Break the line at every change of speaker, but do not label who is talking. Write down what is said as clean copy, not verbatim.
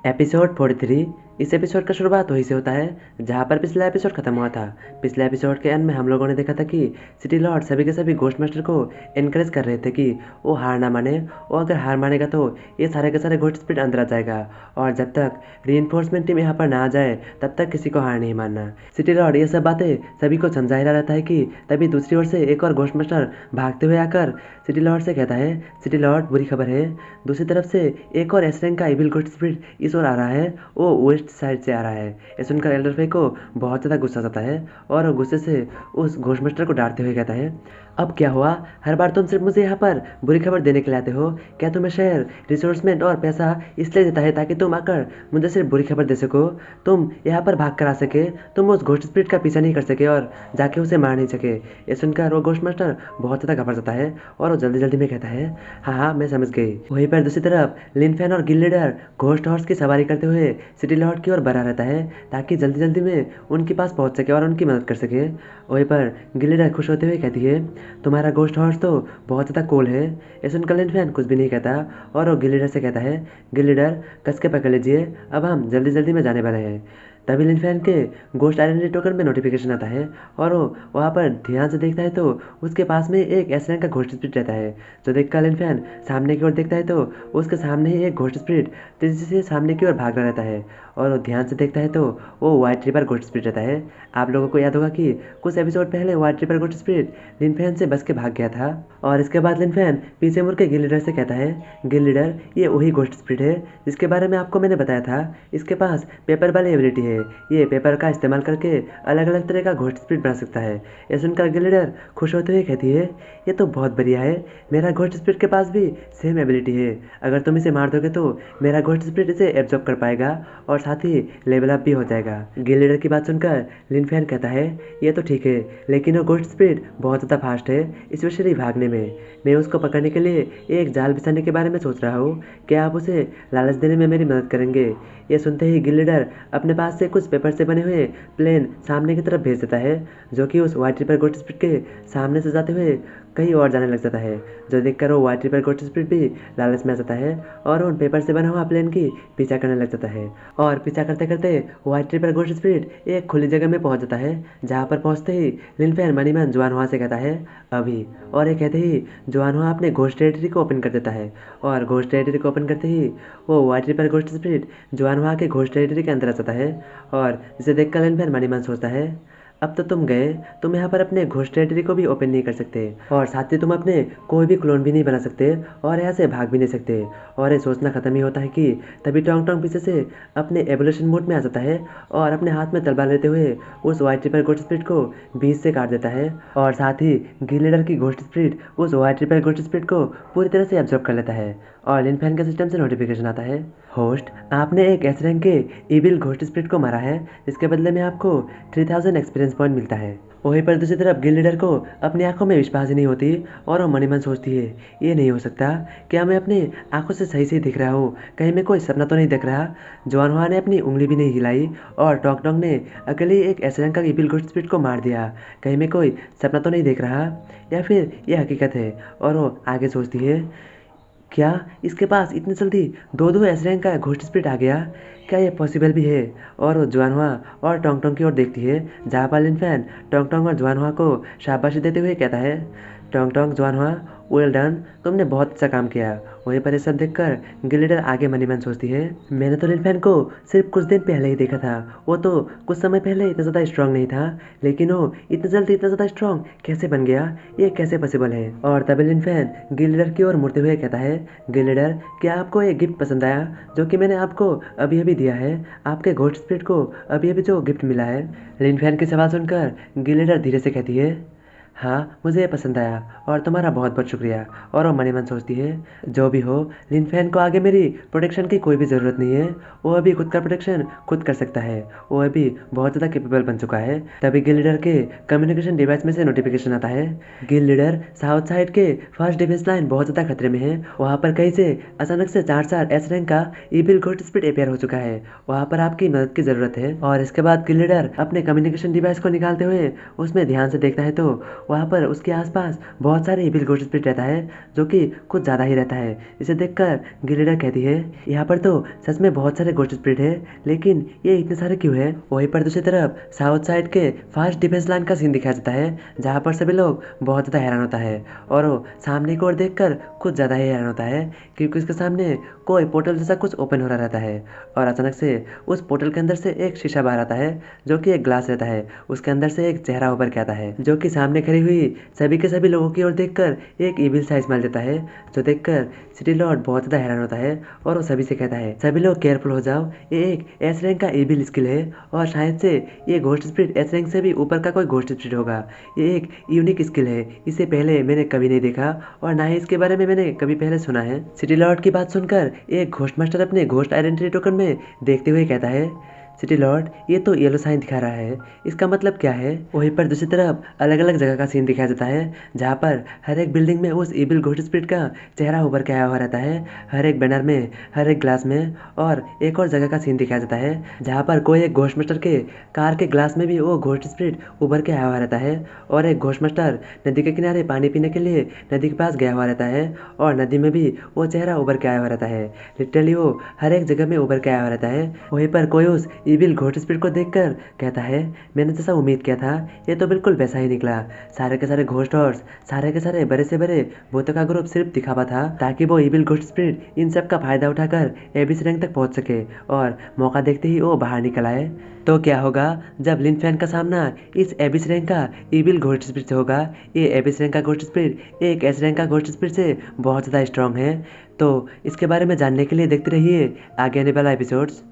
Episode 43। इस episode का शुरुआत वहीं से होता है जहाँ पर पिछला एपिसोड खत्म हुआ था। पिछले एपिसोड के अंत में हम लोगों ने देखा था कि सिटी लॉर्ड सभी के सभी घोस्ट मास्टर को इनकरेज कर रहे थे कि वो हार ना माने, और अगर हार मानेगा तो ये सारे के सारे घोस्ट स्पिरिट अंदर आ जाएगा, और जब तक रीइंफोर्समेंट टीम यहाँ पर ना आ जाए तब तक किसी को हार नहीं मानना। सिटी लॉर्ड ये सब बातें सभी को समझा ही रहता है कि तभी दूसरी ओर से एक और घोस्ट मास्टर भागते हुए आकर सिटी लॉर्ड से कहता है, सिटी लॉर्ड बुरी खबर है, दूसरी तरफ से एक और एस रैंक का इविल घोस्ट स्पिरिट इस ओर आ रहा है, वो वेस्ट साइड से आ रहा है। ये सुनकर एल्डर फे को बहुत ज़्यादा गुस्सा आता है और वो गुस्से से उस घोस्ट मास्टर को डांटते हुए कहता है, अब क्या हुआ, हर बार तुम सिर्फ मुझे यहाँ पर बुरी खबर देने के लिए आते हो? क्या तुम्हें शहर रिसोर्समेंट और पैसा इसलिए देता है ताकि तुम आकर मुझे सिर्फ बुरी खबर दे सको? तुम यहाँ पर भाग कर आ सके, तुम उस घोस्ट स्पिरिट का पीछा नहीं कर सके और जाके उसे मार नहीं सके। ये सुनकर वो घोस्ट मास्टर बहुत ज़्यादा घबरा जाता है और वो जल्दी जल्दी में कहता है, हाँ हाँ मैं समझ गई। वहीं पर दूसरी तरफ लिन फैन और गिल लीडर घोस्ट हॉर्स की सवारी करते हुए सिटी लॉर्ड की ओर बढ़ा रहता है ताकि जल्दी जल्दी में उनके पास पहुंच सके और उनकी मदद कर सके। वहीं पर गिल लीडर खुश होते हुए कहती है, तुम्हारा घोस्ट हॉर्स तो बहुत ज़्यादा कूल है। ये सुनकर लिन फैन कुछ भी नहीं कहता और वो गिल लीडर से कहता है, गिल लीडर कस के पकड़ लीजिए, अब हम जल्दी जल्दी में जाने वाले हैं। तभी लिन फैन के घोस्ट आइडेंटिटी टोकन में नोटिफिकेशन आता है और वो वहाँ पर ध्यान से देखता है तो उसके पास में एक एस रैंक का घोस्ट स्पिरिट रहता है। जो देखकर लिन फैन सामने की ओर देखता है तो उसके सामने ही एक घोस्ट स्पिरिट तेजी से सामने की ओर भाग रहा रहता है, और वो ध्यान से देखता है तो वो वाइट रिपर घोस्ट स्पिरिट रहता है। आप लोगों को याद होगा कि कुछ एपिसोड पहले वाइट रिपर घोस्ट स्पिरिट लिन फैन से बच के भाग गया था, और इसके बाद लिन फैन पीछे मुड़ के गिल लीडर से कहता है, गिल लीडर ये वही घोस्ट स्पिरिट है जिसके बारे में आपको मैंने बताया था, इसके पास पेपर वाली एबिलिटी है, ये पेपर का इस्तेमाल करके अलग अलग तरह का घोस्ट स्पिरिट बना सकता है। ये सुनकर गिल लीडर खुश होते हुए कहती है, ये तो बहुत बढ़िया है, मेरा घोस्ट स्पिरिट के पास भी सेम एबिलिटी है, अगर तुम इसे मार दोगे तो मेरा घोस्ट स्पिरिट इसे एब्जॉर्ब कर पाएगा और साथ ही लेवल अप भी हो जाएगा। गिल लीडर की बात सुनकर लिन फैन कहता है, ये तो ठीक है, लेकिन वो घोस्ट स्पिरिट बहुत ज़्यादा फास्ट है, स्पेशली भागने में। मैं उसको पकड़ने के लिए एक जाल बिछाने के बारे में सोच रहा हूँ, क्या आप उसे लालच देने में मेरी मदद करेंगे? ये सुनते ही गिल लीडर अपने पास से कुछ पेपर से बने हुए प्लेन सामने की तरफ भेज देता है, जो कि उस वाइट रिपर घोस्ट स्पिरिट के सामने से जाते हुए कहीं और जाने लग जाता है। जो देखकर वो वाइट रिपर घोस्ट स्पिरिट भी लालच में आ जाता है और उन पेपर से बना हुआ प्लेन की पीछा करने लग जाता है, और पीछा करते करते वाइट रिपर घोस्ट स्पिरिट एक खुली जगह में पहुंच जाता है, जहां पर पहुंचते ही लिन फैन मनीमैन जुआनहुआ से कहता है, अभी, और ये कहते ही जुआनहुआ अपने घोस्ट टेरिटरी को ओपन कर देता है, और घोस्ट टेरिटरी को ओपन करते ही वो वाइट रिपर घोस्ट स्पिरिट जुआनहुआ के घोस्ट टेरिटरी के अंदर आ जाता है, और जिसे देखकर लिन फैन मनीमैन सोचता है, अब तो तुम गए, तुम यहाँ पर अपने घोस्ट टेरिटरी को भी ओपन नहीं कर सकते, और साथ ही तुम अपने कोई भी क्लोन भी नहीं बना सकते और यहाँ से भाग भी नहीं सकते। और ये सोचना ख़त्म ही होता है कि तभी टोंग टोंग पीछे से अपने एवोल्यूशन मोड में आ जाता है और अपने हाथ में तलवार लेते हुए उस वाइट रिपर घोस्ट स्पिरिट को बीच से काट देता है, और साथ ही गिल लीडर की घोस्ट स्पिरिट उस वाइट रिपर घोस्ट स्पिरिट को पूरी तरह से एब्जॉर्ब कर लेता है। और लिन फैन के सिस्टम से नोटिफिकेशन आता है, होस्ट आपने एक एस रैंक के इविल घोस्ट स्पिरिट को मारा है, इसके बदले में आपको 3000 एक्सपीरियंस पॉइंट मिलता है। वहीं पर दूसरी तरफ गिल लीडर को अपनी आंखों में विश्वास ही नहीं होती और वो मनी मन सोचती है, ये नहीं हो सकता, क्या मैं अपनी आंखों से सही दिख रहा हूँ, कहीं मैं कोई सपना तो नहीं देख रहा? जुआनहुआ ने अपनी उंगली भी नहीं हिलाई और टोंग टोंग ने अकेले एक एस रैंक का इविल घोस्ट स्पिरिट को मार दिया, कहीं मैं कोई सपना तो नहीं देख रहा, या फिर ये हकीकत है? और वो आगे सोचती है, क्या इसके पास इतनी जल्दी दो दो एस रैंक का घोस्ट स्पिरिट आ गया, क्या ये पॉसिबल भी है? और वो जुआनहुआ और टोंग टोंग की ओर देखती है, जहाँ पर लिन फैन टोंग टोंग और जुआनहुआ को शाबाशी देते हुए कहता है, टोंग टोंग जुआनहुआ वेल डन, तुमने बहुत अच्छा काम किया। वहीं पर ये सब देखकर गिल लीडर आगे मनी मन सोचती है, मैंने तो लिन फैन को सिर्फ कुछ दिन पहले ही देखा था, वो तो कुछ समय पहले इतना ज़्यादा स्ट्रांग नहीं था, लेकिन वो इतनी जल्दी इतना ज़्यादा स्ट्रांग कैसे बन गया, ये कैसे पॉसिबल है? और तभी लिन फैन गिल लीडर की ओर मुड़ते हुए कहता है, गिल लीडर क्या आपको एक गिफ्ट पसंद आया जो कि मैंने आपको अभी अभी दिया है, आपके घोस्ट स्पिरिट को अभी अभी जो गिफ्ट मिला है? लिन फैन की सवाल सुनकर गिल लीडर धीरे से कहती है, हाँ मुझे ये पसंद आया और तुम्हारा बहुत बहुत शुक्रिया। और वो मनी मन सोचती है, जो भी हो लिन फैन को आगे मेरी प्रोटेक्शन की कोई भी ज़रूरत नहीं है, वो अभी खुद का प्रोटेक्शन खुद कर सकता है, वो अभी बहुत ज़्यादा कैपेबल बन चुका है। तभी गिल लीडर के कम्युनिकेशन डिवाइस में से नोटिफिकेशन आता है, गिल लीडर साउथ साइड के फर्स्ट डिफेंस लाइन बहुत ज़्यादा खतरे में है, वहाँ पर कहीं से अचानक से 4 एस रैंक का इविल घोस्ट स्पिरिट अपेयर हो चुका है, वहाँ पर आपकी मदद की ज़रूरत है। और इसके बाद गिल लीडर अपने कम्युनिकेशन डिवाइस को निकालते हुए उसमें ध्यान से देखता है तो वहाँ पर उसके आसपास बहुत सारे इविल घोस्ट स्पिरिट रहता है, जो कि कुछ ज़्यादा ही रहता है। इसे देखकर गिलिडा कहती है, यहाँ पर तो सच में बहुत सारे घोस्ट स्पिरिट है, लेकिन ये इतने सारे क्यों है। वहीं पर दूसरी तरफ साउथ साइड के फास्ट डिफेंस लाइन का सीन दिखाया जाता है, जहाँ पर सभी लोग बहुत ज़्यादा हैरान होता है और वो सामने की ओर देखकर कुछ ज़्यादा ही हैरान होता है, क्योंकि उसके सामने कोई पोर्टल जैसा कुछ ओपन हो रहा रहता है और अचानक से उस पोर्टल के अंदर से एक शीशा बाहर आता है, जो कि एक ग्लास रहता है। उसके अंदर से एक चेहरा उभर के आता है, जो कि सामने खड़ी हुई सभी के सभी लोगों की ओर देखकर एक इविल सा स्माइल देता है, जो देखकर सिटी लॉर्ड बहुत ज़्यादा हैरान होता है और वो सभी से कहता है, सभी लोग केयरफुल हो जाओ, ये एक एस रैंक का इविल स्किल है और शायद से ये घोस्ट स्पिरिट एस रैंक से भी ऊपर का कोई घोस्ट स्पिरिट होगा। ये एक यूनिक स्किल है, इसे पहले मैंने कभी नहीं देखा और ना ही इसके बारे में मैंने कभी पहले सुना है। सिटी लॉर्ड की बात सुनकर एक घोस्ट मास्टर अपने घोस्ट आइडेंटिटी टोकन में देखते हुए कहता है, सिटी लॉर्ड ये तो येलो साइन दिखा रहा है, इसका मतलब क्या है। वहीं पर दूसरी तरफ अलग अलग जगह का सीन दिखाया जाता है, जहाँ पर हर एक बिल्डिंग में उस इविल घोस्ट स्पिरिट का चेहरा उभर के आया हुआ रहता है, हर एक बैनर में, हर एक ग्लास में। और एक और जगह का सीन दिखाया जाता है, जहाँ पर कोई एक घोस्ट मास्टर के कार के ग्लास में भी वो घोस्ट स्पिरिट उभर के आया हुआ रहता है और एक घोस्ट मास्टर नदी के किनारे पानी पीने के लिए नदी के पास गया हुआ रहता है और नदी में भी वो चेहरा उभर के आया हुआ रहता है। लिटरली वो हर एक जगह में उभर के आया हुआ रहता है। वहीं पर कोई उस इविल घोस्ट स्पिरिट को देखकर कहता है, मैंने जैसा उम्मीद किया था ये तो बिल्कुल वैसा ही निकला। सारे के सारे घोस्ट हॉर्स, सारे के सारे बड़े से बड़े भूतों का ग्रुप सिर्फ दिखावा था, ताकि वो इविल घोस्ट स्पिरिट इन सब का फायदा उठाकर एबिस रैंक तक पहुंच सके और मौका देखते ही वो बाहर निकल आए। तो क्या होगा जब लिन फैन का सामना इस एबिस रैंक का इविल घोस्ट स्पिरिट से होगा। ये एबिस रैंक का घोस्ट स्पिरिट एक एस रैंक का घोस्ट स्पिरिट से बहुत ज़्यादा स्ट्रांग है। तो इसके बारे में जानने के लिए देखते रहिए आगे आने वाला एपिसोड्स।